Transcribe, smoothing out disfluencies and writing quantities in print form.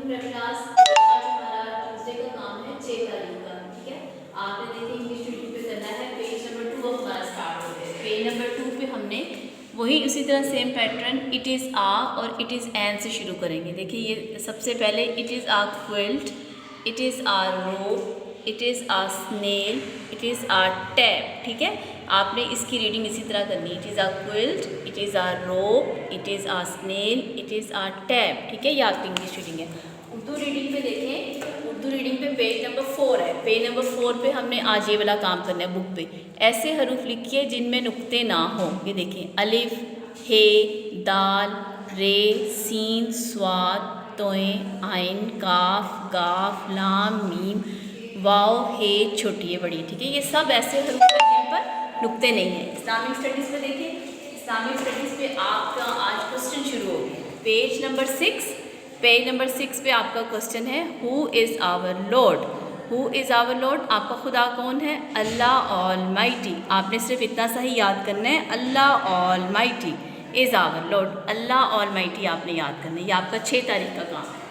Class. आज हमारा Tuesday का काम है 6 तारीख का, ठीक है। आपने देखिए इंग्लिश रीडिंग पे करना है, पेज नंबर 2 हमारा स्टार्ट हो गया। पेज नंबर 2 पे हमने वही उसी तरह सेम पैटर्न इट इज़ आ और इट इज़ एन से शुरू करेंगे। देखिए ये सबसे पहले it is a quilt, it is a rope, it is a snail, it is a tap, ठीक है। आपने इसकी रीडिंग इसी तरह करनी है। It is a quilt, it is a rope, it is a snail, it is a tap, ठीक है। ये आपकी इंग्लिश रीडिंग है। उर्दू रीडिंग पे देखें, उर्दू रीडिंग पे पेज नंबर 4 है। पेज नंबर 4 पे हमने आज ये वाला काम करना है बुक पे। ऐसे हरूफ लिखिए जिनमें नुक्ते ना हो। ये देखिए अलिफ, हे, दाल, रे, सीन, स्वाद, तोए, आइन, काफ, गाफ, लाम, मीम, वाव, हे, छोटी है बड़ी, ठीक है। ये सब ऐसे हरूफ हैं जिन पर नुक्ते नहीं हैं। इस्लामिक स्टडीज़ पे देखिए, इस्लामिक स्टडीज़ पे आपका आज क्वेश्चन शुरू हो गया। पेज नंबर 6, पेज नंबर 6 पे आपका क्वेश्चन है who is our lord. Who is our lord, आपका खुदा कौन है? अल्लाह ऑलमाइटी। आपने सिर्फ इतना सा ही याद करना है, Allah almighty is our lord. Allah almighty आपने याद करना है। ये आपका 6 तारीख का काम है।